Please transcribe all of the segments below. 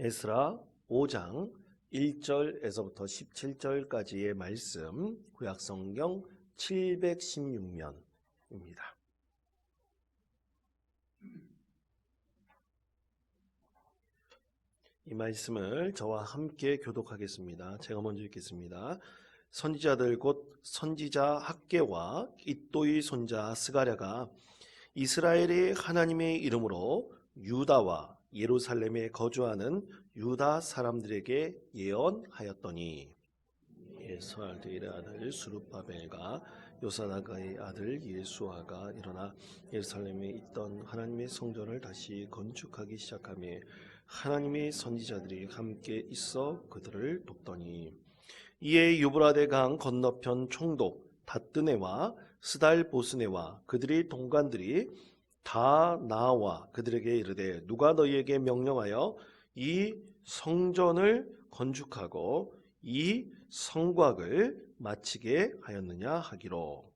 에스라 5장 1절에서부터 17절까지의 말씀, 구약성경 716면입니다. 이 말씀을 저와 함께 교독하겠습니다. 제가 먼저 읽겠습니다. 선지자들 곧 선지자 학개와 잇도의 손자 스가랴가 이스라엘의 하나님의 이름으로 유다와 예루살렘에 거주하는 유다 사람들에게 예언하였더니 예스알드의 아들 수룹바벨과 요사다가의 아들 예수아가 일어나 예루살렘에 있던 하나님의 성전을 다시 건축하기 시작하며 하나님의 선지자들이 함께 있어 그들을 돕더니 이에 유브라데 강 건너편 총독 다뜨네와 스달보스네와 그들의 동관들이 다 나와 그들에게 이르되 누가 너희에게 명령하여 이 성전을 건축하고 이 성곽을 마치게 하였느냐 하기로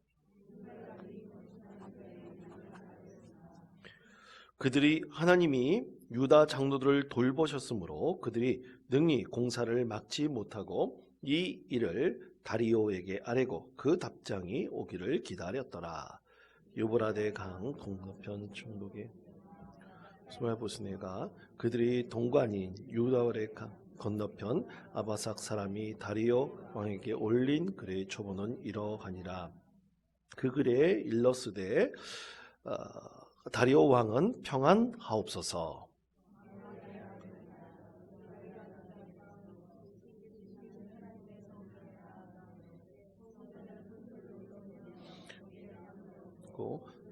그들이 하나님이 유다 장로들을 돌보셨으므로 그들이 능히 공사를 막지 못하고 이 일을 다리오에게 아뢰고 그 답장이 오기를 기다렸더라. 유브라데 강 동서편 충북의 스말보스네가 그들이 동관인 유다월의 강 건너편 아바삭 사람이 다리오 왕에게 올린 글의 초본은 이러하니라. 그 글에 일러스되 다리오 왕은 평안하옵소서.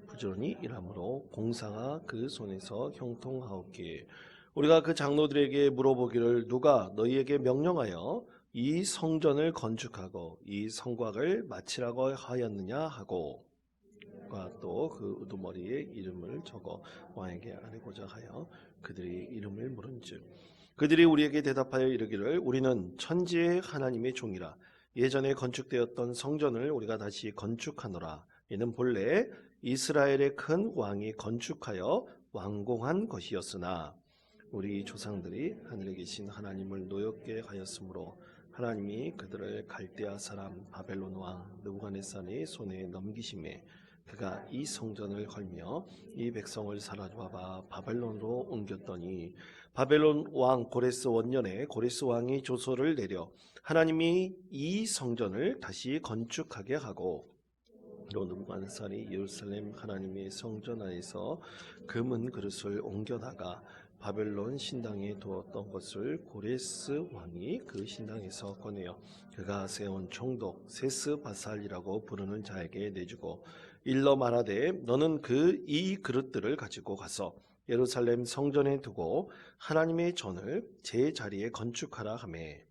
부지런히 일함으로 공사가 그 손에서 형통하옵기에 우리가 그 장로들에게 물어보기를 누가 너희에게 명령하여 이 성전을 건축하고 이 성곽을 마치라고 하였느냐 하고 또 그 우두머리에 이름을 적어 왕에게 아뢰고자 하여 그들이 이름을 물은즉 그들이 우리에게 대답하여 이르기를 우리는 천지의 하나님의 종이라 예전에 건축되었던 성전을 우리가 다시 건축하노라. 이는 본래 이스라엘의 큰 왕이 건축하여 완공한 것이었으나 우리 조상들이 하늘에 계신 하나님을 노엽게 하였으므로 하나님이 그들을 갈대아 사람 바벨론 왕 느부갓네살의 손에 넘기심에 그가 이 성전을 헐며 이 백성을 사로잡아 바벨론으로 옮겼더니 바벨론 왕 고레스 원년에 고레스 왕이 조서를 내려 하나님이 이 성전을 다시 건축하게 하고 또 느부갓네살이 예루살렘 하나님의 성전 안에서 금은 그릇을 옮겨다가 바벨론 신당에 두었던 것을 고레스 왕이 그 신당에서 꺼내어 그가 세운 총독 세스바살이라고 부르는 자에게 내주고 일러 말하되 너는 이 그릇들을 가지고 가서 예루살렘 성전에 두고 하나님의 전을 제 자리에 건축하라 하매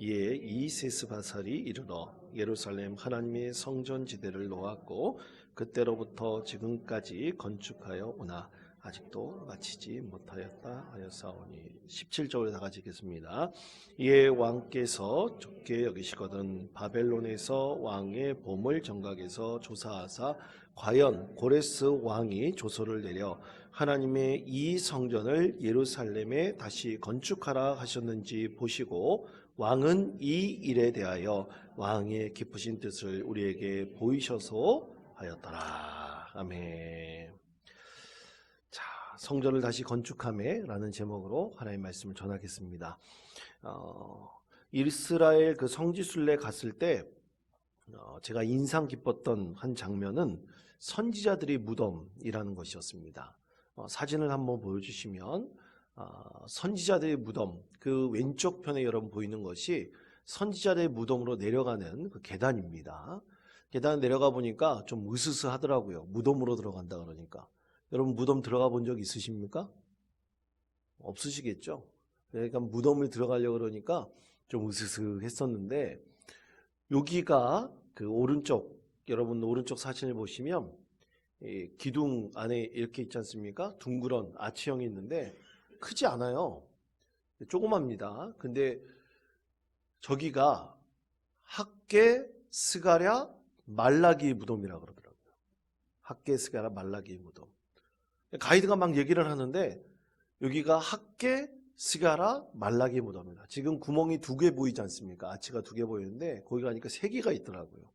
이에 이 세스바살이 이르러 예루살렘 하나님의 성전 지대를 놓았고 그때로부터 지금까지 건축하여 오나 아직도 마치지 못하였다 하였사오니 17절에 다 같이 읽겠습니다. 이에 왕께서 좁게 여기시거든 바벨론에서 왕의 보물 정각에서 조사하사 과연 고레스 왕이 조서를 내려 하나님의 이 성전을 예루살렘에 다시 건축하라 하셨는지 보시고 왕은 이 일에 대하여 왕의 기쁘신 뜻을 우리에게 보이셔서 하였더라. 아멘. 자, 성전을 다시 건축하매 라는 제목으로 하나님의 말씀을 전하겠습니다. 이스라엘 그 성지순례 갔을 때 제가 인상 깊었던 한 장면은 선지자들의 무덤이라는 것이었습니다. 사진을 한번 보여주시면 선지자들의 무덤, 그 왼쪽 편에 여러분 보이는 것이 선지자들의 무덤으로 내려가는 그 계단입니다. 계단 내려가 보니까 좀 으스스하더라고요. 무덤으로 들어간다 그러니까. 여러분 무덤 들어가 본 적 있으십니까? 없으시겠죠? 그러니까 무덤을 들어가려고 그러니까 좀 으스스했었는데 여기가 그 오른쪽, 여러분 오른쪽 사진을 보시면 기둥 안에 이렇게 있지 않습니까? 둥그런 아치형이 있는데 크지 않아요. 조그맣니다. 근데 저기가 학개 스가랴 말라기 무덤이라고 그러더라고요. 학개 스가랴 말라기 무덤. 가이드가 막 얘기를 하는데 여기가 학개 스가랴 말라기 무덤이다. 지금 구멍이 2개 보이지 않습니까? 아치가 2개 보이는데 거기 가니까 3개가 있더라고요.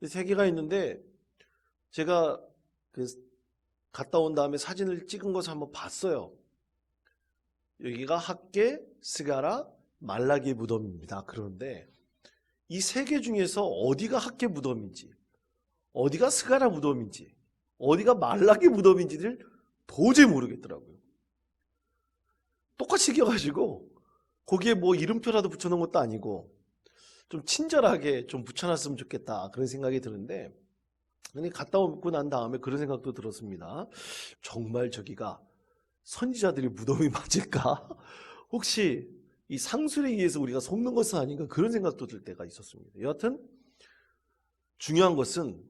3개가 있는데 제가 그 갔다 온 다음에 사진을 찍은 것을 한번 봤어요. 여기가 학계, 스가랴, 말라기 무덤입니다. 그런데 이 3개 중에서 어디가 학계 무덤인지, 어디가 스가랴 무덤인지, 어디가 말라기 무덤인지를 도저히 모르겠더라고요. 똑같이 생겨가지고 거기에 뭐 이름표라도 붙여놓은 것도 아니고 좀 친절하게 좀 붙여놨으면 좋겠다 그런 생각이 드는데, 근데 갔다 오고 난 다음에 그런 생각도 들었습니다. 정말 저기가 선지자들의 무덤이 맞을까? 혹시 이 상술에 의해서 우리가 속는 것은 아닌가? 그런 생각도 들 때가 있었습니다. 여하튼 중요한 것은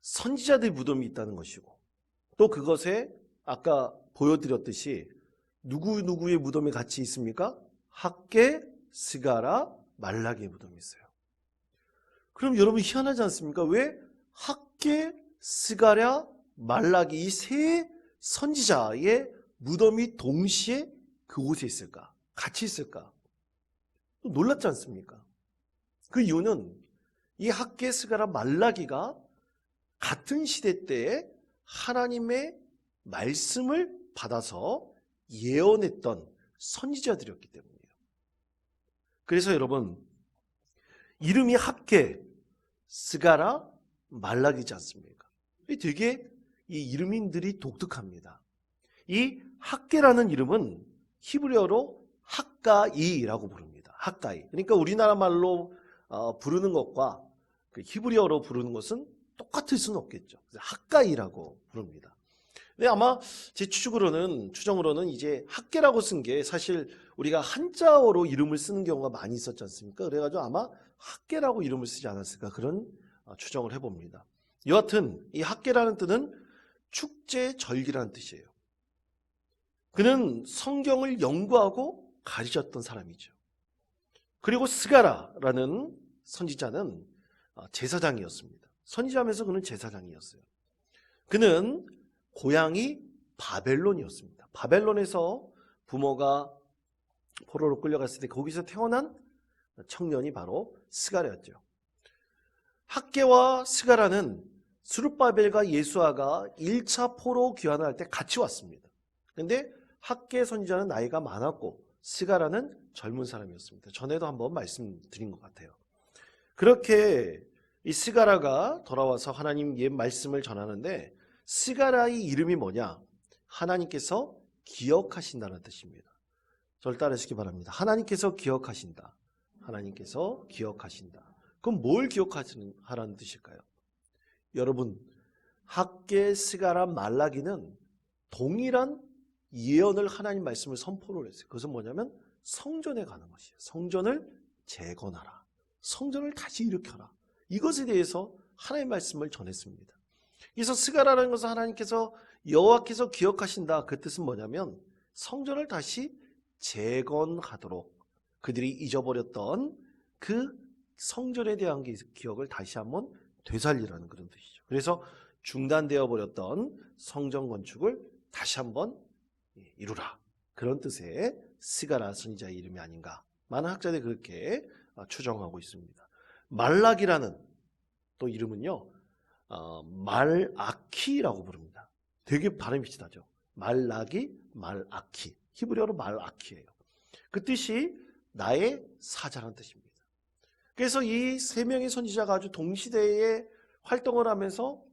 선지자들의 무덤이 있다는 것이고, 또 그것에 아까 보여드렸듯이 누구누구의 무덤이 같이 있습니까? 학계, 스가랴, 말라기의 무덤이 있어요. 그럼 여러분 희한하지 않습니까? 왜 학계, 스가랴, 말라기 이 3 선지자의 무덤이 동시에 그곳에 있을까? 같이 있을까? 놀랍지 않습니까? 그 이유는 이 학계, 스가랴, 말라기가 같은 시대 때에 하나님의 말씀을 받아서 예언했던 선지자들이었기 때문이에요. 그래서 여러분 이름이 학계, 스가랴, 말라기지 않습니까? 되게 이 이름들이 독특합니다. 이 학계라는 이름은 히브리어로 학가이라고 부릅니다. 학가이. 그러니까 우리나라 말로 부르는 것과 그 히브리어로 부르는 것은 똑같을 수는 없겠죠. 그래서 학가이라고 부릅니다. 근데 아마 제 추정으로는 이제 학계라고 쓴 게 사실 우리가 한자어로 이름을 쓰는 경우가 많이 있었지 않습니까? 그래가지고 아마 학계라고 이름을 쓰지 않았을까 그런 추정을 해봅니다. 여하튼 이 학계라는 뜻은 축제 절기라는 뜻이에요. 그는 성경을 연구하고 가르쳤던 사람이죠. 그리고 스가랴라는 선지자는 제사장이었습니다. 선지자면서 그는 제사장이었어요. 그는 고향이 바벨론이었습니다. 바벨론에서 부모가 포로로 끌려갔을 때 거기서 태어난 청년이 바로 스가랴였죠. 학계와 스가랴는 스룹바벨과 예수아가 1차 포로 귀환을 할 때 같이 왔습니다. 그런데 학계 선지자는 나이가 많았고 스가랴는 젊은 사람이었습니다. 전에도 한번 말씀드린 것 같아요. 그렇게 이 스가랴가 돌아와서 하나님 옛 말씀을 전하는데, 스가랴의 이름이 뭐냐? 하나님께서 기억하신다는 뜻입니다. 저를 따르시기 바랍니다. 하나님께서 기억하신다. 하나님께서 기억하신다. 그럼 뭘 기억하라는 뜻일까요? 여러분, 학계, 스가랴, 말라기는 동일한 예언을 하나님 말씀을 선포를 했어요. 그것은 뭐냐면 성전에 가는 것이에요. 성전을 재건하라. 성전을 다시 일으켜라. 이것에 대해서 하나님의 말씀을 전했습니다. 그래서 스가랴라는 것은 하나님께서 여호와께서 기억하신다. 그 뜻은 뭐냐면 성전을 다시 재건하도록 그들이 잊어버렸던 그 성전에 대한 기억을 다시 한번 되살리라는 그런 뜻이죠. 그래서 중단되어 버렸던 성전 건축을 다시 한번 이루라. 그런 뜻의 스가랴 선지자의 이름이 아닌가. 많은 학자들이 그렇게 추정하고 있습니다. 말라기라는 또 이름은요, 말아키라고 부릅니다. 되게 발음이 비슷하죠. 말라기, 말아키. 히브리어로 말아키예요. 그 뜻이 나의 사자라는 뜻입니다. 그래서 이 3명의 선지자가 아주 동시대에 활동을 하면서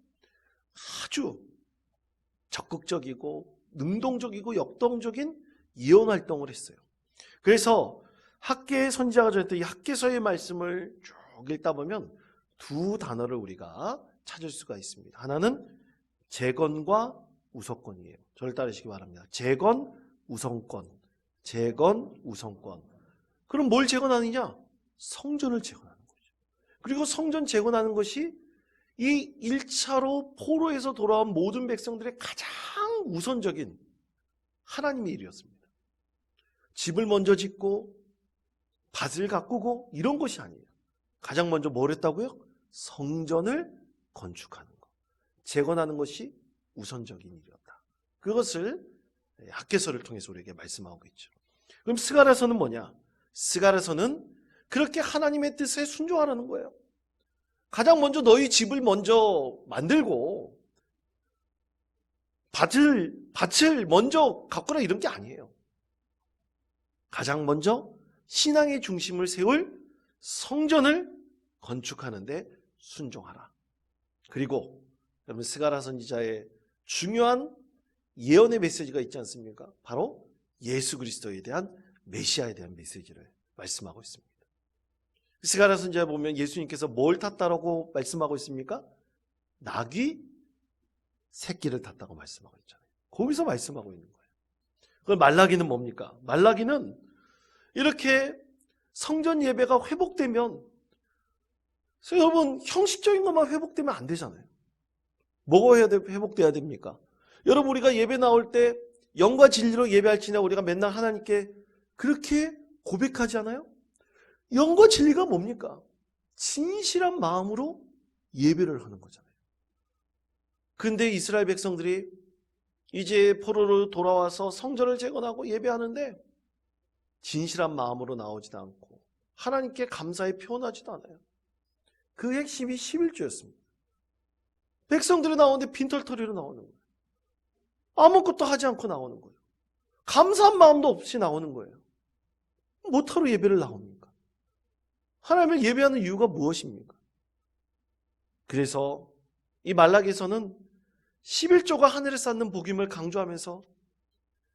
아주 적극적이고 능동적이고 역동적인 예언 활동을 했어요. 그래서 학계의 선지자가 전했던 이 학계서의 말씀을 쭉 읽다 보면 2 단어를 우리가 찾을 수가 있습니다. 하나는 재건과 우선권이에요. 저를 따르시기 바랍니다. 재건, 우선권. 재건, 우선권. 그럼 뭘 재건하느냐? 성전을 재건하는 거죠. 그리고 성전 재건하는 것이 이 1차로 포로에서 돌아온 모든 백성들의 가장 우선적인 하나님의 일이었습니다. 집을 먼저 짓고 밭을 가꾸고 이런 것이 아니에요. 가장 먼저 뭘 했다고요? 성전을 건축하는 것, 재건하는 것이 우선적인 일이었다. 그것을 학계서를 통해서 우리에게 말씀하고 있죠. 그럼 스가랴서는 뭐냐? 스가랴서는 그렇게 하나님의 뜻에 순종하라는 거예요. 가장 먼저 너희 집을 먼저 만들고 밭을 먼저 가꾸라 이런 게 아니에요. 가장 먼저 신앙의 중심을 세울 성전을 건축하는데 순종하라. 그리고 여러분 스가랴 선지자의 중요한 예언의 메시지가 있지 않습니까? 바로 예수 그리스도에 대한 메시아에 대한 메시지를 말씀하고 있습니다. 스가랴 선지자에 보면 예수님께서 뭘 탔다라고 말씀하고 있습니까? 낙이 새끼를 탔다고 말씀하고 있잖아요. 거기서 말씀하고 있는 거예요. 그럼 말라기는 뭡니까? 말라기는 이렇게 성전 예배가 회복되면, 여러분 형식적인 것만 회복되면 안 되잖아요. 뭐가 회복돼야 됩니까? 여러분 우리가 예배 나올 때 영과 진리로 예배할지냐 우리가 맨날 하나님께 그렇게 고백하지 않아요? 영과 진리가 뭡니까? 진실한 마음으로 예배를 하는 거잖아요. 근데 이스라엘 백성들이 이제 포로로 돌아와서 성전을 재건하고 예배하는데 진실한 마음으로 나오지도 않고 하나님께 감사의 표현하지도 않아요. 그 핵심이 11조였습니다. 백성들이 나오는데 빈털터리로 나오는 거예요. 아무것도 하지 않고 나오는 거예요. 감사한 마음도 없이 나오는 거예요. 뭐하러 예배를 나옵니까? 하나님을 예배하는 이유가 무엇입니까? 그래서 이 말라기에서는 11조가 하늘에 쌓는 복임을 강조하면서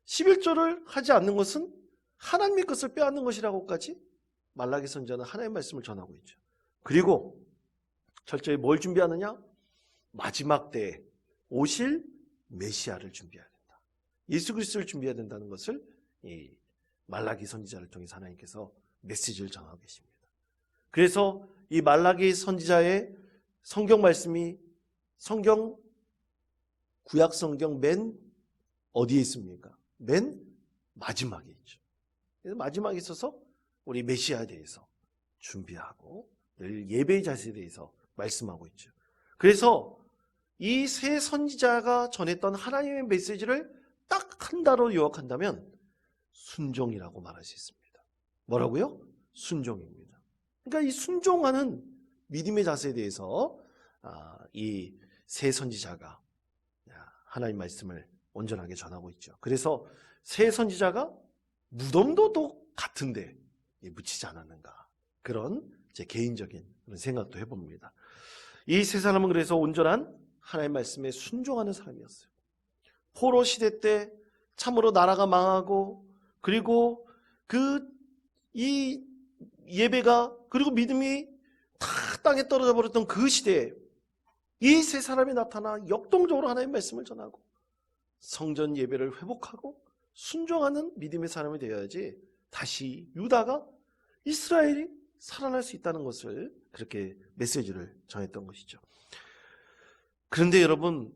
11조를 하지 않는 것은 하나님의 것을 빼앗는 것이라고까지 말라기 선지자는 하나님의 말씀을 전하고 있죠. 그리고 철저히 뭘 준비하느냐? 마지막 때에 오실 메시아를 준비해야 된다. 예수 그리스도를 준비해야 된다는 것을 이 말라기 선지자를 통해서 하나님께서 메시지를 전하고 계십니다. 그래서 이 말라기 선지자의 성경 말씀이 구약 성경 맨 어디에 있습니까? 맨 마지막에 있죠. 그래서 마지막에 있어서 우리 메시아에 대해서 준비하고 늘 예배의 자세에 대해서 말씀하고 있죠. 그래서 이 세 선지자가 전했던 하나님의 메시지를 딱 한 단어로 요약한다면 순종이라고 말할 수 있습니다. 뭐라고요? 순종입니다. 그러니까 이 순종하는 믿음의 자세에 대해서 이 세 선지자가 하나님 말씀을 온전하게 전하고 있죠. 그래서 세 선지자가 무덤도 또 같은데 묻히지 않았는가, 그런 제 개인적인 그런 생각도 해봅니다. 이 세 사람은 그래서 온전한 하나님 말씀에 순종하는 사람이었어요. 포로 시대 때 참으로 나라가 망하고, 그리고 이 예배가 그리고 믿음이 다 땅에 떨어져 버렸던 그 시대에 이 세 사람이 나타나 역동적으로 하나님의 말씀을 전하고 성전 예배를 회복하고 순종하는 믿음의 사람이 되어야지 다시 유다가, 이스라엘이 살아날 수 있다는 것을 그렇게 메시지를 전했던 것이죠. 그런데 여러분,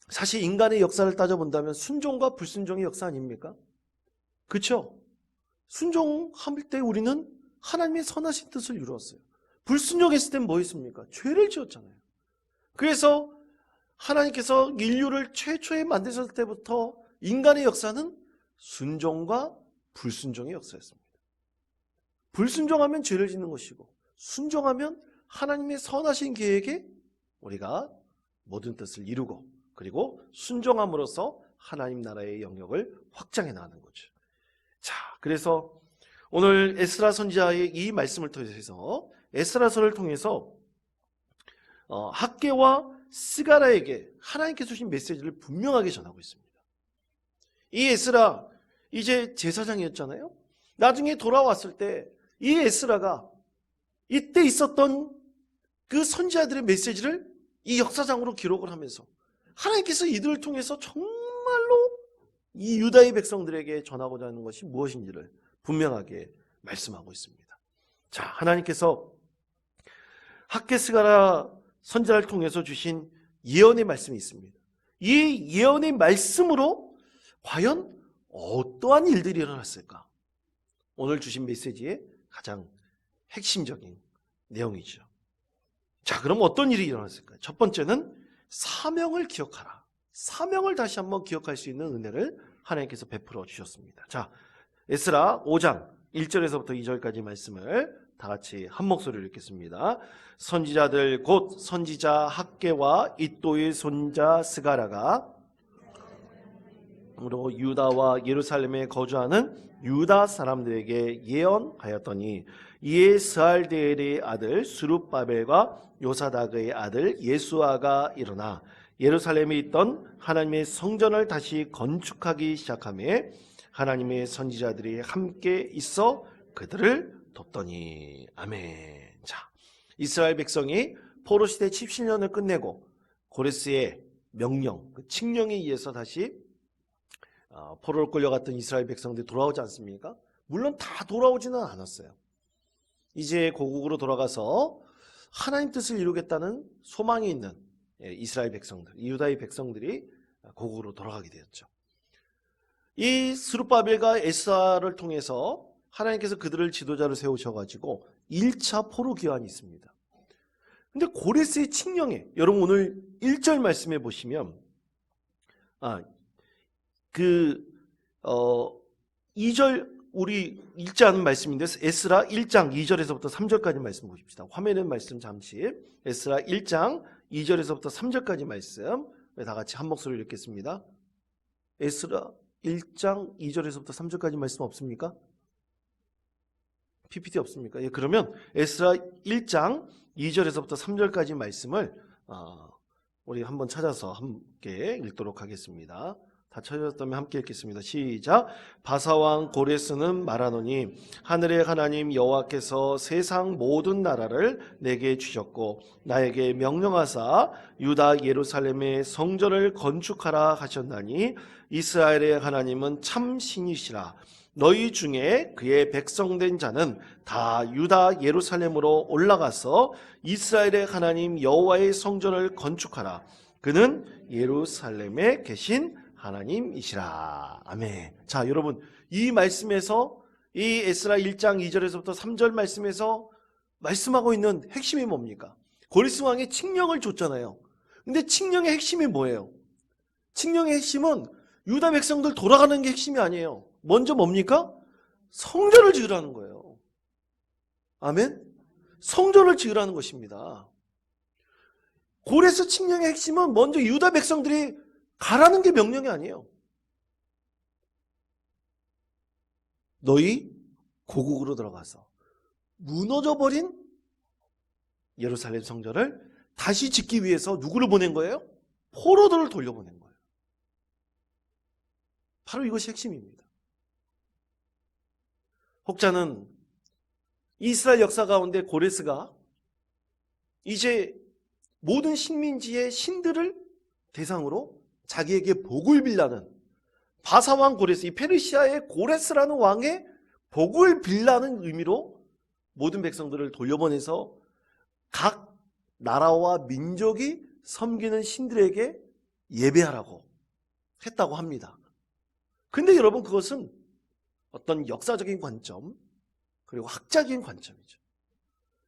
사실 인간의 역사를 따져본다면 순종과 불순종의 역사 아닙니까? 그렇죠? 순종할 때 우리는 하나님의 선하신 뜻을 이루었어요. 불순종했을 땐 뭐 했습니까? 죄를 지었잖아요. 그래서 하나님께서 인류를 최초에 만드셨을 때부터 인간의 역사는 순종과 불순종의 역사였습니다. 불순종하면 죄를 짓는 것이고, 순종하면 하나님의 선하신 계획에 우리가 모든 뜻을 이루고, 그리고 순종함으로써 하나님 나라의 영역을 확장해 나가는 거죠. 자, 그래서 오늘 에스라 선지자의 이 말씀을 통해서, 에스라서를 통해서 학개와 스가랴에게 하나님께서 주신 메시지를 분명하게 전하고 있습니다. 이 에스라 이제 제사장이었잖아요. 나중에 돌아왔을 때 이 에스라가 이때 있었던 그 선지자들의 메시지를 이 역사장으로 기록을 하면서 하나님께서 이들을 통해서 정말로 이 유다의 백성들에게 전하고자 하는 것이 무엇인지를 분명하게 말씀하고 있습니다. 자, 하나님께서 학개 스가랴 선지자를 통해서 주신 예언의 말씀이 있습니다. 이 예언의 말씀으로 과연 어떠한 일들이 일어났을까? 오늘 주신 메시지의 가장 핵심적인 내용이죠. 자, 그럼 어떤 일이 일어났을까요? 첫 번째는 사명을 기억하라. 사명을 다시 한번 기억할 수 있는 은혜를 하나님께서 베풀어 주셨습니다. 자, 에스라 5장 1절에서부터 2절까지 말씀을 다 같이 한 목소리로 읽겠습니다. 선지자들 곧 선지자 학개와 이또의 손자 스가랴가 유다와 예루살렘에 거주하는 유다 사람들에게 예언하였더니 이에 스알디엘의 아들 스룹바벨과 요사닥의 아들 예수아가 일어나 예루살렘에 있던 하나님의 성전을 다시 건축하기 시작하며 하나님의 선지자들이 함께 있어 그들을 돕더니. 아멘. 자, 이스라엘 백성이 포로 시대 70년을 끝내고 고레스의 명령, 그 칙령에 의해서 다시 포로로 끌려갔던 이스라엘 백성들이 돌아오지 않습니까? 물론 다 돌아오지는 않았어요. 이제 고국으로 돌아가서 하나님 뜻을 이루겠다는 소망이 있는 이스라엘 백성들, 유다의 백성들이 고국으로 돌아가게 되었죠. 이 스룹바벨과 에스라를 통해서 하나님께서 그들을 지도자로 세우셔가지고 1차 포로 기환이 있습니다. 근데 고레스의 칙령에, 여러분 오늘 1절 말씀해 보시면 2절 우리 읽지 않은 말씀인데 에스라 1장 2절에서부터 3절까지 말씀 보십시다. 화면에 말씀 잠시. 에스라 1장 2절에서부터 3절까지 말씀 다 같이 한 목소리로 읽겠습니다. 에스라 1장 2절에서부터 3절까지 말씀 없습니까? PPT 없습니까? 예, 그러면 에스라 1장 2절에서부터 3절까지 말씀을 우리 한번 찾아서 함께 읽도록 하겠습니다. 다 찾았다면 함께 읽겠습니다. 시작. 바사왕 고레스는 말하노니 하늘의 하나님 여호와께서 세상 모든 나라를 내게 주셨고 나에게 명령하사 유다 예루살렘의 성전을 건축하라 하셨나니 이스라엘의 하나님은 참 신이시라. 너희 중에 그의 백성된 자는 다 유다 예루살렘으로 올라가서 이스라엘의 하나님 여호와의 성전을 건축하라. 그는 예루살렘에 계신 하나님이시라. 아멘. 자, 여러분 이 말씀에서 이 에스라 1장 2절에서부터 3절 말씀에서 말씀하고 있는 핵심이 뭡니까? 고레스 왕의 칙령을 줬잖아요. 근데 칙령의 핵심이 뭐예요? 칙령의 핵심은 유다 백성들 돌아가는 게 핵심이 아니에요. 먼저 뭡니까? 성전을 지으라는 거예요. 아멘? 성전을 지으라는 것입니다. 고레스 칙령의 핵심은 먼저 유다 백성들이 가라는 게 명령이 아니에요. 너희 고국으로 들어가서 무너져버린 예루살렘 성전을 다시 짓기 위해서 누구를 보낸 거예요? 포로들을 돌려보낸 거예요. 바로 이것이 핵심입니다. 혹자는 이스라엘 역사 가운데 고레스가 이제 모든 식민지의 신들을 대상으로 자기에게 복을 빌라는 바사왕 고레스, 이 페르시아의 고레스라는 왕의 복을 빌라는 의미로 모든 백성들을 돌려보내서 각 나라와 민족이 섬기는 신들에게 예배하라고 했다고 합니다. 근데 여러분 그것은 어떤 역사적인 관점 그리고 학자적인 관점이죠.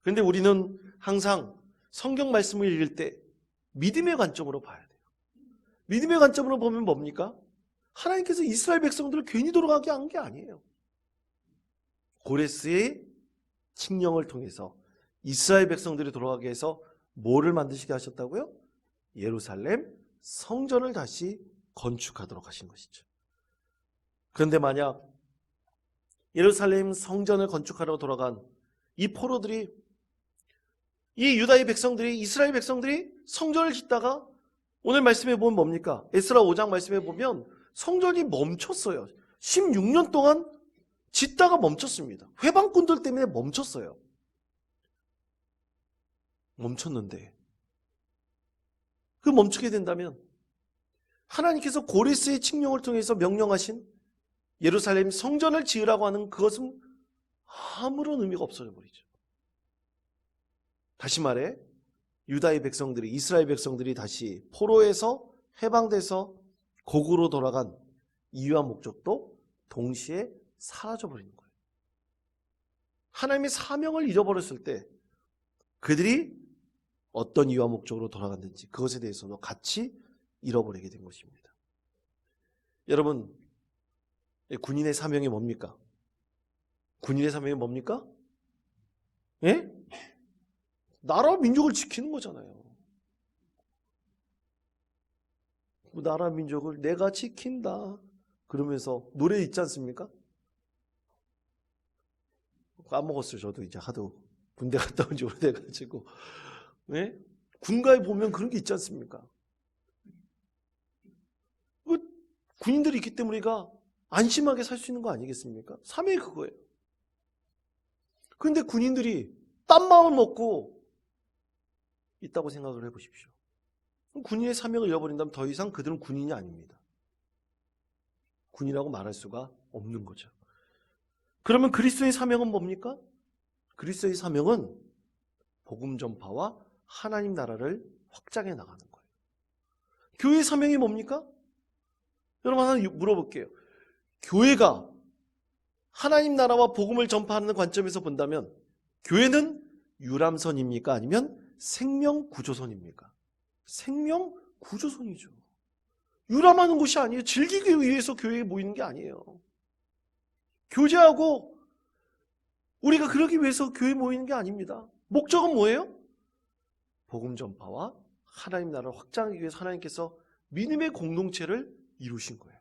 그런데 우리는 항상 성경 말씀을 읽을 때 믿음의 관점으로 봐야 돼요. 믿음의 관점으로 보면 뭡니까? 하나님께서 이스라엘 백성들을 괜히 돌아가게 한 게 아니에요. 고레스의 칙령을 통해서 이스라엘 백성들이 돌아가게 해서 뭐를 만드시게 하셨다고요? 예루살렘 성전을 다시 건축하도록 하신 것이죠. 그런데 만약 예루살렘 성전을 건축하러 돌아간 이 포로들이, 이 유다의 백성들이, 이스라엘 백성들이 성전을 짓다가 오늘 말씀해 보면 뭡니까? 에스라 5장 말씀해 보면 성전이 멈췄어요. 16년 동안 짓다가 멈췄습니다. 회방꾼들 때문에 멈췄어요. 멈췄는데 그 멈추게 된다면 하나님께서 고레스의 칙령을 통해서 명령하신 예루살렘 성전을 지으라고 하는 그것은 아무런 의미가 없어져 버리죠. 다시 말해 유다의 백성들이, 이스라엘 백성들이 다시 포로에서 해방돼서 고국으로 돌아간 이유와 목적도 동시에 사라져버리는 거예요. 하나님의 사명을 잃어버렸을 때 그들이 어떤 이유와 목적으로 돌아갔는지 그것에 대해서도 같이 잃어버리게 된 것입니다. 여러분, 군인의 사명이 뭡니까? 군인의 사명이 뭡니까? 예? 나라 민족을 지키는 거잖아요. 그 나라 민족을 내가 지킨다 그러면서 노래 있지 않습니까? 까먹었어요. 저도 이제 하도 군대 갔다 온 지 오래돼가지고. 네? 군가에 보면 그런 게 있지 않습니까? 군인들이 있기 때문에 우리가 안심하게 살 수 있는 거 아니겠습니까? 사명이 그거예요. 그런데 군인들이 딴 마음을 먹고 있다고 생각을 해보십시오. 군인의 사명을 잃어버린다면 더 이상 그들은 군인이 아닙니다. 군이라고 말할 수가 없는 거죠. 그러면 그리스도의 사명은 뭡니까? 그리스도의 사명은 복음 전파와 하나님 나라를 확장해 나가는 거예요. 교회의 사명이 뭡니까? 여러분 하나 물어볼게요. 교회가 하나님 나라와 복음을 전파하는 관점에서 본다면 교회는 유람선입니까? 아니면 생명구조선입니까? 생명구조선이죠. 유람하는 곳이 아니에요. 즐기기 위해서 교회에 모이는 게 아니에요. 교제하고 우리가 그러기 위해서 교회에 모이는 게 아닙니다. 목적은 뭐예요? 복음 전파와 하나님 나라를 확장하기 위해서 하나님께서 믿음의 공동체를 이루신 거예요.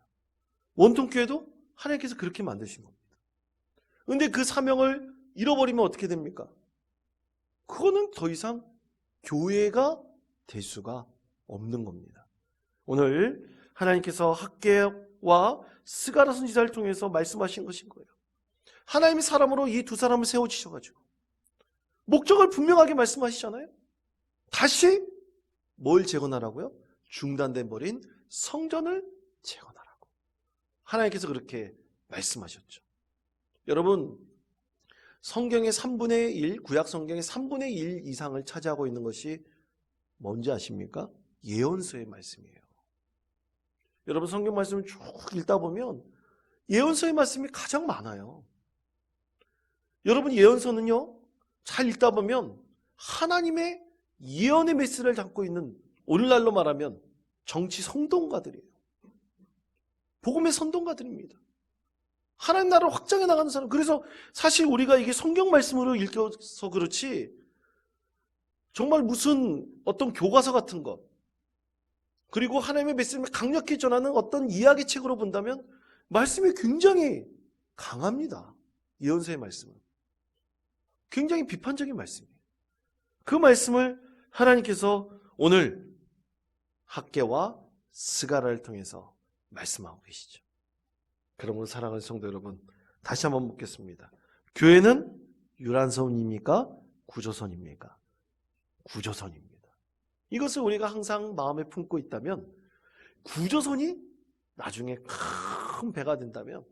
원통교회도 하나님께서 그렇게 만드신 겁니다. 그런데 그 사명을 잃어버리면 어떻게 됩니까? 그거는 더 이상 교회가 될 수가 없는 겁니다. 오늘 하나님께서 학개와 스가랴 선지자를 통해서 말씀하신 것인 거예요. 하나님이 사람으로 이 두 사람을 세워주셔가지고 목적을 분명하게 말씀하시잖아요. 다시 뭘 재건하라고요? 중단돼 버린 성전을 재건하라고 하나님께서 그렇게 말씀하셨죠. 여러분 성경의 3분의 1, 구약 성경의 3분의 1 이상을 차지하고 있는 것이 뭔지 아십니까? 예언서의 말씀이에요. 여러분 성경 말씀을 쭉 읽다 보면 예언서의 말씀이 가장 많아요. 여러분 예언서는요 잘 읽다 보면 하나님의 예언의 메시지를 담고 있는, 오늘날로 말하면 정치 선동가들이에요. 복음의 선동가들입니다. 하나님 나라를 확장해 나가는 사람. 그래서 사실 우리가 이게 성경 말씀으로 읽어서 그렇지 정말 무슨 어떤 교과서 같은 것 그리고 하나님의 말씀을 강력히 전하는 어떤 이야기책으로 본다면 말씀이 굉장히 강합니다. 예언서의 말씀은 굉장히 비판적인 말씀이에요. 그 말씀을 하나님께서 오늘 학개와 스가랴를 통해서 말씀하고 계시죠. 그러므로 사랑하는 성도 여러분, 다시 한번 묻겠습니다. 교회는 유람선입니까? 구조선입니까? 구조선입니다. 이것을 우리가 항상 마음에 품고 있다면 구조선이 나중에 큰 배가 된다면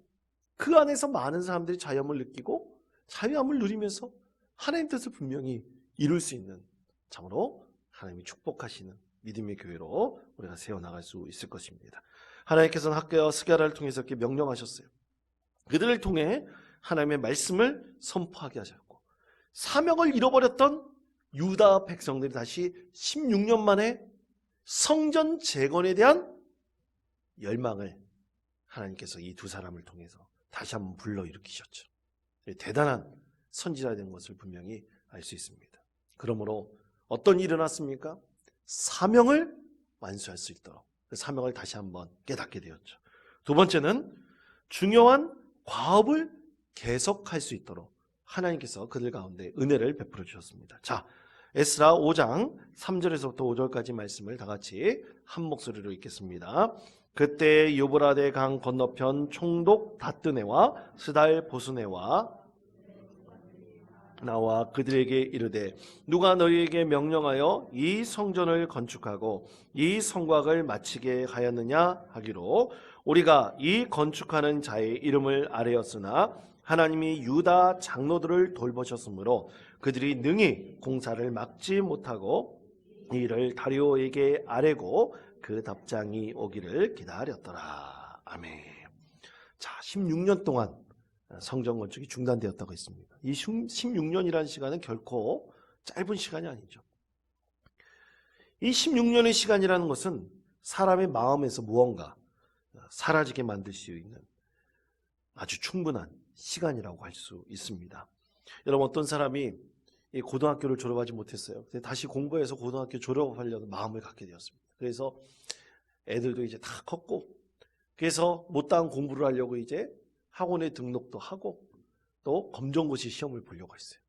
그 안에서 많은 사람들이 자유함을 느끼고 자유함을 누리면서 하나님 뜻을 분명히 이룰 수 있는 참으로 하나님이 축복하시는 믿음의 교회로 우리가 세워나갈 수 있을 것입니다. 하나님께서는 학개와 스가랴를 통해서 이렇게 명령하셨어요. 그들을 통해 하나님의 말씀을 선포하게 하셨고 사명을 잃어버렸던 유다 백성들이 다시 16년 만에 성전 재건에 대한 열망을 하나님께서 이 두 사람을 통해서 다시 한번 불러일으키셨죠. 대단한 선지자가 된 것을 분명히 알 수 있습니다. 그러므로 어떤 일이 일어났습니까? 사명을 완수할 수 있도록 그 사명을 다시 한번 깨닫게 되었죠. 두 번째는 중요한 과업을 계속할 수 있도록 하나님께서 그들 가운데 은혜를 베풀어 주셨습니다. 자, 에스라 5장 3절에서부터 5절까지 말씀을 다 같이 한 목소리로 읽겠습니다. 그때 유브라데 강 건너편 총독 다뜨네와 스달 보스네와 나와 그들에게 이르되 누가 너희에게 명령하여 이 성전을 건축하고 이 성곽을 마치게 하였느냐 하기로 우리가 이 건축하는 자의 이름을 아뢰었으나 하나님이 유다 장로들을 돌보셨으므로 그들이 능히 공사를 막지 못하고 이를 다리오에게 아뢰고 그 답장이 오기를 기다렸더라. 아멘. 자, 16년 동안 성전 건축이 중단되었다고 했습니다. 이 16년이라는 시간은 결코 짧은 시간이 아니죠. 이 16년의 시간이라는 것은 사람의 마음에서 무언가 사라지게 만들 수 있는 아주 충분한 시간이라고 할 수 있습니다. 여러분, 어떤 사람이 이 고등학교를 졸업하지 못했어요. 근데 다시 공부해서 고등학교 졸업하려는 마음을 갖게 되었습니다. 그래서 애들도 이제 다 컸고, 그래서 못다한 공부를 하려고 이제 학원에 등록도 하고 또 검정고시 시험을 보려고 했어요.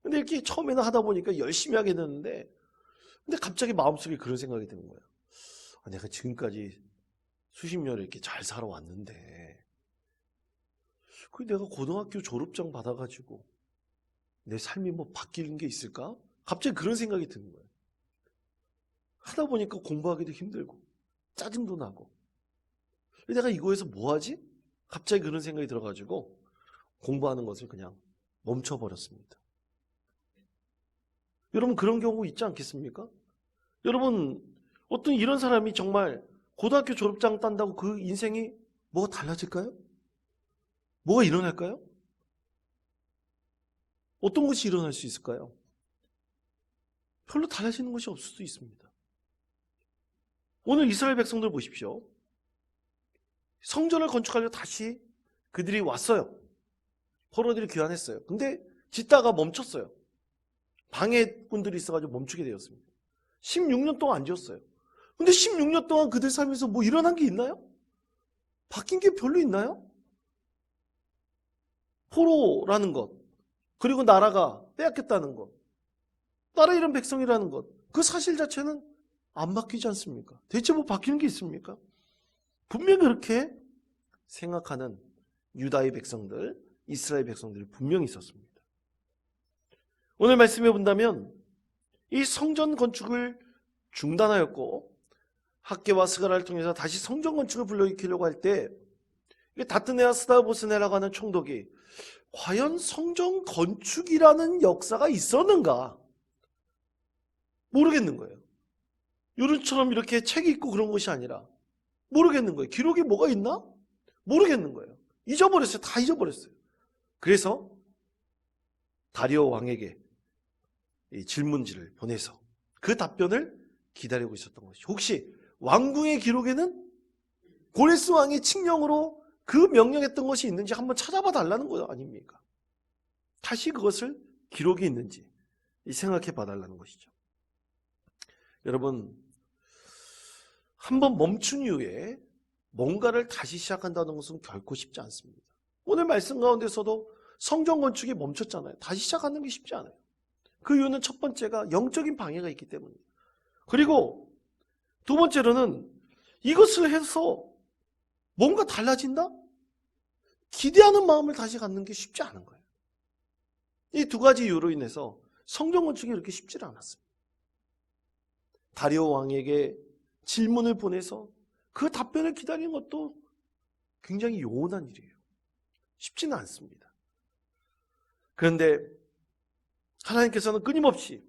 근데 이렇게 처음에는 하다 보니까 열심히 하게 되는데, 근데 갑자기 마음속에 그런 생각이 드는 거예요. 내가 지금까지 수십 년을 이렇게 잘 살아왔는데, 그 내가 고등학교 졸업장 받아가지고 내 삶이 뭐 바뀌는 게 있을까? 갑자기 그런 생각이 드는 거예요. 하다 보니까 공부하기도 힘들고 짜증도 나고, 내가 이거에서 뭐 하지? 갑자기 그런 생각이 들어가지고 공부하는 것을 그냥 멈춰버렸습니다. 여러분, 그런 경우 있지 않겠습니까? 여러분, 어떤 이런 사람이 정말 고등학교 졸업장 딴다고 그 인생이 뭐가 달라질까요? 뭐가 일어날까요? 어떤 것이 일어날 수 있을까요? 별로 달라지는 것이 없을 수도 있습니다. 오늘 이스라엘 백성들 보십시오. 성전을 건축하려고 다시 그들이 왔어요. 포로들이 귀환했어요. 근데 짓다가 멈췄어요. 방해꾼들이 있어가지고 멈추게 되었습니다. 16년 동안 안 지었어요. 근데 16년 동안 그들 삶에서 뭐 일어난 게 있나요? 바뀐 게 별로 있나요? 포로라는 것, 그리고 나라가 빼앗겼다는 것, 나라 이름 백성이라는 것, 그 사실 자체는 안 바뀌지 않습니까? 대체 뭐 바뀌는 게 있습니까? 분명히 그렇게 생각하는 유다의 백성들, 이스라엘 백성들이 분명히 있었습니다. 오늘 말씀해 본다면 이 성전 건축을 중단하였고 학개와 스가랴를 통해서 다시 성전 건축을 불러일으키려고 할 때 다트네와 스다보스네라고 하는 총독이 과연 성전 건축이라는 역사가 있었는가? 모르겠는 거예요. 요즘처럼 이렇게 책이 있고 그런 것이 아니라 모르겠는 거예요. 기록이 뭐가 있나? 모르겠는 거예요. 잊어버렸어요. 다 잊어버렸어요. 그래서 다리오 왕에게 이 질문지를 보내서 그 답변을 기다리고 있었던 것이, 혹시 왕궁의 기록에는 고레스 왕의 칙령으로 그 명령했던 것이 있는지 한번 찾아봐 달라는 거 아닙니까? 다시 그것을 기록이 있는지 생각해 봐 달라는 것이죠. 여러분, 한번 멈춘 이후에 뭔가를 다시 시작한다는 것은 결코 쉽지 않습니다. 오늘 말씀 가운데서도 성전 건축이 멈췄잖아요. 다시 시작하는 게 쉽지 않아요. 그 이유는 첫 번째가 영적인 방해가 있기 때문이에요. 그리고 두 번째로는 이것을 해서 뭔가 달라진다? 기대하는 마음을 다시 갖는 게 쉽지 않은 거예요. 이 두 가지 이유로 인해서 성전 건축이 그렇게 쉽지 않았습니다. 다리오 왕에게 질문을 보내서 그 답변을 기다리는 것도 굉장히 요원한 일이에요. 쉽지는 않습니다. 그런데 하나님께서는 끊임없이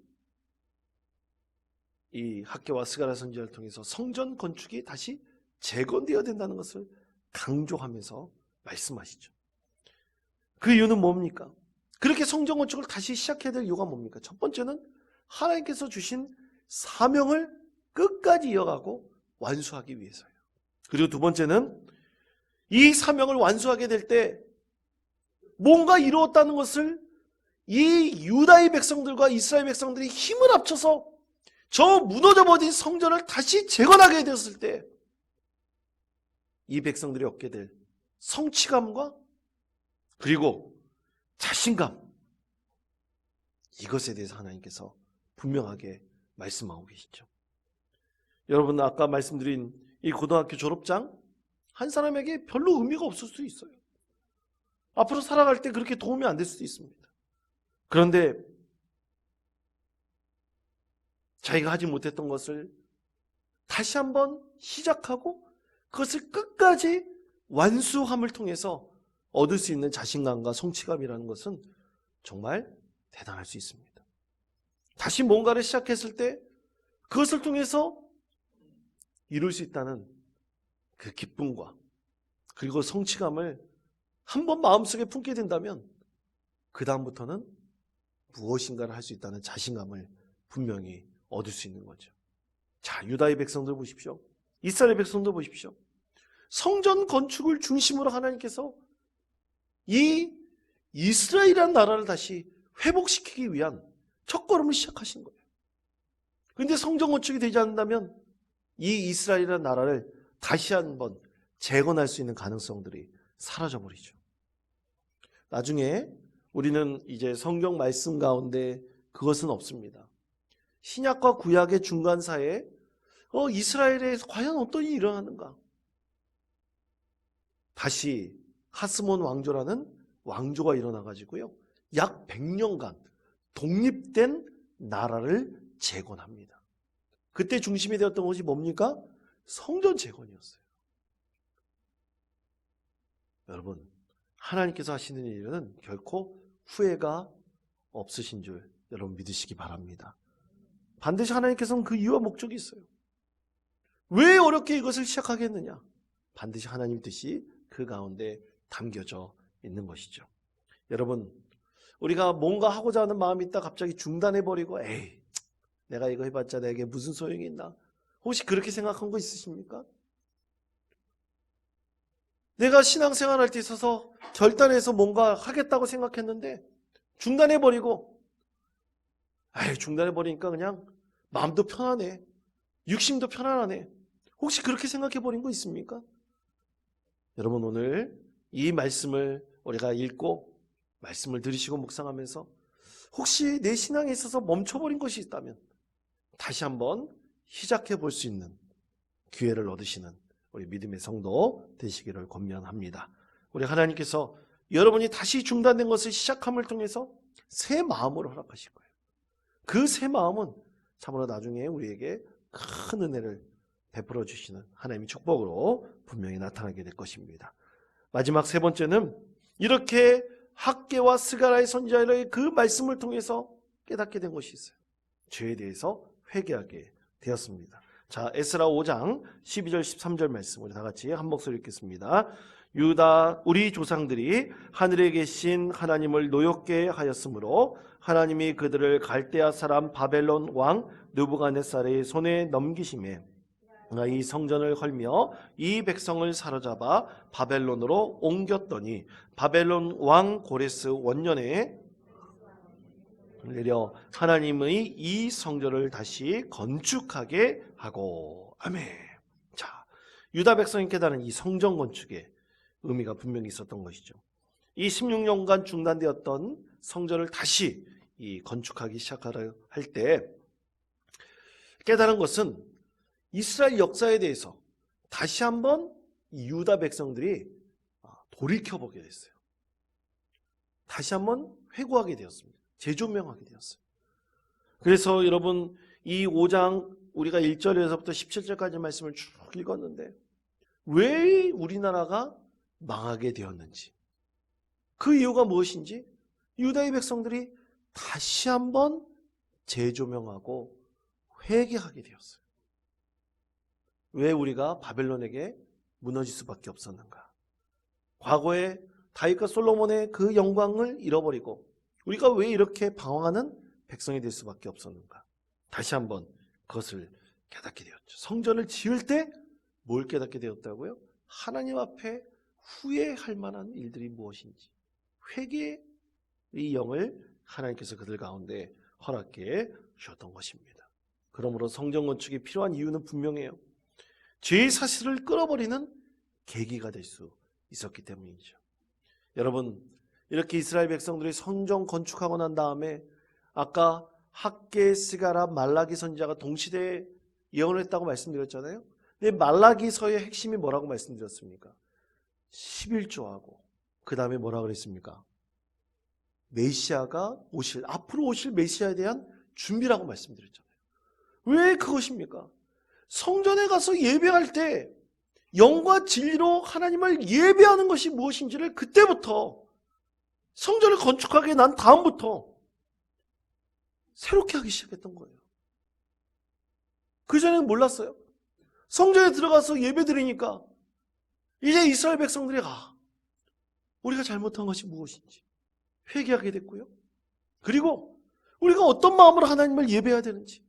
이 학개와 스가랴 선지자를 통해서 성전 건축이 다시 재건되어야 된다는 것을 강조하면서 말씀하시죠. 그 이유는 뭡니까? 그렇게 성전 건축을 다시 시작해야 될 이유가 뭡니까? 첫 번째는 하나님께서 주신 사명을 끝까지 이어가고 완수하기 위해서예요. 그리고 두 번째는 이 사명을 완수하게 될 때 뭔가 이루었다는 것을 이 유다의 백성들과 이스라엘 백성들이 힘을 합쳐서 저 무너져 버린 성전을 다시 재건하게 되었을 때 이 백성들이 얻게 될 성취감과 그리고 자신감, 이것에 대해서 하나님께서 분명하게 말씀하고 계시죠. 여러분, 아까 말씀드린 이 고등학교 졸업장 한 사람에게 별로 의미가 없을 수도 있어요. 앞으로 살아갈 때 그렇게 도움이 안 될 수도 있습니다. 그런데 자기가 하지 못했던 것을 다시 한번 시작하고 그것을 끝까지 완수함을 통해서 얻을 수 있는 자신감과 성취감이라는 것은 정말 대단할 수 있습니다. 다시 뭔가를 시작했을 때 그것을 통해서 이룰 수 있다는 그 기쁨과 그리고 성취감을 한번 마음속에 품게 된다면 그 다음부터는 무엇인가를 할 수 있다는 자신감을 분명히 얻을 수 있는 거죠. 자, 유다의 백성들 보십시오. 이스라엘 백성들 보십시오. 성전 건축을 중심으로 하나님께서 이 이스라엘이라는 나라를 다시 회복시키기 위한 첫걸음을 시작하신 거예요. 그런데 성전 건축이 되지 않는다면 이 이스라엘이라는 나라를 다시 한번 재건할 수 있는 가능성들이 사라져버리죠. 나중에 우리는 이제 성경 말씀 가운데 그것은 없습니다. 신약과 구약의 중간사에 이스라엘에서 과연 어떤 일이 일어나는가? 다시 하스몬 왕조라는 왕조가 일어나가지고요, 약 100년간 독립된 나라를 재건합니다. 그때 중심이 되었던 것이 뭡니까? 성전 재건이었어요. 여러분, 하나님께서 하시는 일은 결코 후회가 없으신 줄 여러분 믿으시기 바랍니다. 반드시 하나님께서는 그 이유와 목적이 있어요. 왜 어렵게 이것을 시작하게 했느냐? 반드시 하나님 뜻이 그 가운데 담겨져 있는 것이죠. 여러분, 우리가 뭔가 하고자 하는 마음이 있다 갑자기 중단해버리고 에이, 내가 이거 해봤자 내게 무슨 소용이 있나? 혹시 그렇게 생각한 거 있으십니까? 내가 신앙생활할 때 있어서 결단해서 뭔가 하겠다고 생각했는데 중단해버리고 중단해버리니까 그냥 마음도 편하네, 육심도 편안하네. 혹시 그렇게 생각해버린 거 있습니까? 여러분, 오늘 이 말씀을 우리가 읽고 말씀을 들으시고 묵상하면서 혹시 내 신앙에 있어서 멈춰버린 것이 있다면 다시 한번 시작해 볼 수 있는 기회를 얻으시는 우리 믿음의 성도 되시기를 권면합니다. 우리 하나님께서 여러분이 다시 중단된 것을 시작함을 통해서 새 마음으로 허락하실 거예요. 그 새 마음은 참으로 나중에 우리에게 큰 은혜를 베풀어 주시는 하나님의 축복으로 분명히 나타나게 될 것입니다. 마지막 세 번째는 이렇게 학개와 스가랴의 선지자의 그 말씀을 통해서 깨닫게 된 것이 있어요. 죄에 대해서 회개하게 되었습니다. 자, 에스라 5장 12절 13절 말씀 우리 다 같이 한 목소리 읽겠습니다. 유다 우리 조상들이 하늘에 계신 하나님을 노엽게 하였으므로 하나님이 그들을 갈대아 사람 바벨론 왕 느부갓네살의 손에 넘기심에 이 성전을 헐며 이 백성을 사로잡아 바벨론으로 옮겼더니 바벨론 왕 고레스 원년에 내려 하나님의 이 성전을 다시 건축하게 하고. 아멘. 자, 유다 백성이 깨달은 이 성전 건축의 의미가 분명히 있었던 것이죠. 이 16년간 중단되었던 성전을 다시 이 건축하기 시작하려 할 때 깨달은 것은 이스라엘 역사에 대해서 다시 한번 이 유다 백성들이 돌이켜보게 됐어요. 다시 한번 회고하게 되었습니다. 재조명하게 되었어요. 그래서 여러분, 이 5장 우리가 1절에서부터 17절까지 말씀을 쭉 읽었는데 왜 우리나라가 망하게 되었는지, 그 이유가 무엇인지 유다의 백성들이 다시 한번 재조명하고 회개하게 되었어요. 왜 우리가 바벨론에게 무너질 수밖에 없었는가? 과거에 다윗과 솔로몬의 그 영광을 잃어버리고 우리가 왜 이렇게 방황하는 백성이 될 수밖에 없었는가? 다시 한번 그것을 깨닫게 되었죠. 성전을 지을 때 뭘 깨닫게 되었다고요? 하나님 앞에 후회할 만한 일들이 무엇인지, 회개의 영을 하나님께서 그들 가운데 허락해 주셨던 것입니다. 그러므로 성전 건축이 필요한 이유는 분명해요. 죄의 사실을 끌어버리는 계기가 될 수 있었기 때문이죠. 여러분, 이렇게 이스라엘 백성들이 성전 건축하고 난 다음에 아까 학개, 스가랴, 말라기 선지자가 동시대에 예언을 했다고 말씀드렸잖아요. 근데 말라기서의 핵심이 뭐라고 말씀드렸습니까? 11조하고 그 다음에 뭐라고 그랬습니까? 메시아가 앞으로 오실 메시아에 대한 준비라고 말씀드렸잖아요. 왜 그것입니까? 성전에 가서 예배할 때 영과 진리로 하나님을 예배하는 것이 무엇인지를 그때부터, 성전을 건축하게 난 다음부터 새롭게 하기 시작했던 거예요. 그전에는 몰랐어요. 성전에 들어가서 예배 드리니까 이제 이스라엘 백성들이 우리가 잘못한 것이 무엇인지 회개하게 됐고요. 그리고 우리가 어떤 마음으로 하나님을 예배해야 되는지,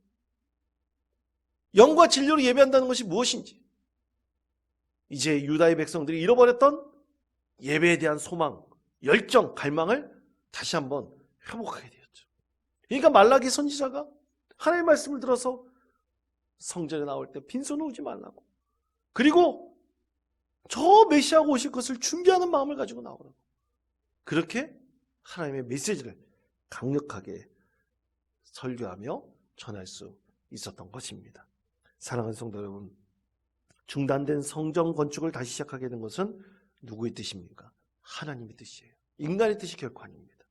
영과 진리로 예배한다는 것이 무엇인지, 이제 유다의 백성들이 잃어버렸던 예배에 대한 소망, 열정, 갈망을 다시 한번 회복하게 되었죠. 그러니까 말라기 선지자가 하나님의 말씀을 들어서 성전에 나올 때 빈손으로 오지 말라고, 그리고 저 메시아가 오실 것을 준비하는 마음을 가지고 나오라고, 그렇게 하나님의 메시지를 강력하게 설교하며 전할 수 있었던 것입니다. 사랑하는 성도 여러분, 중단된 성전 건축을 다시 시작하게 된 것은 누구의 뜻입니까? 하나님의 뜻이에요. 인간의 뜻이 결코 아닙니다.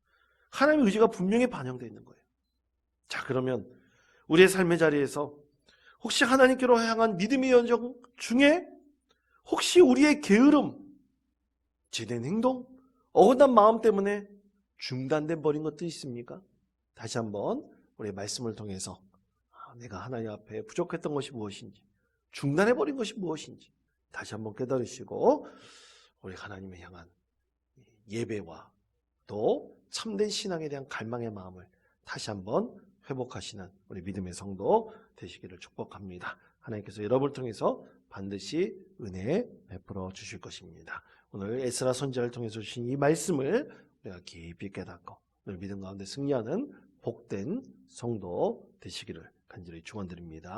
하나님의 의지가 분명히 반영되어 있는 거예요. 자, 그러면 우리의 삶의 자리에서 혹시 하나님께로 향한 믿음의 여정 중에 혹시 우리의 게으름, 제된 행동, 어긋난 마음 때문에 중단돼 버린 것도 있습니까? 다시 한번 우리의 말씀을 통해서 내가 하나님 앞에 부족했던 것이 무엇인지, 중단해 버린 것이 무엇인지 다시 한번 깨달으시고 우리 하나님을 향한 예배와 또 참된 신앙에 대한 갈망의 마음을 다시 한번 회복하시는 우리 믿음의 성도 되시기를 축복합니다. 하나님께서 여러분을 통해서 반드시 은혜 베풀어 주실 것입니다. 오늘 에스라 선지자를 통해서 주신 이 말씀을 우리가 깊이 깨닫고 오늘 믿음 가운데 승리하는 복된 성도 되시기를 간절히 축원드립니다.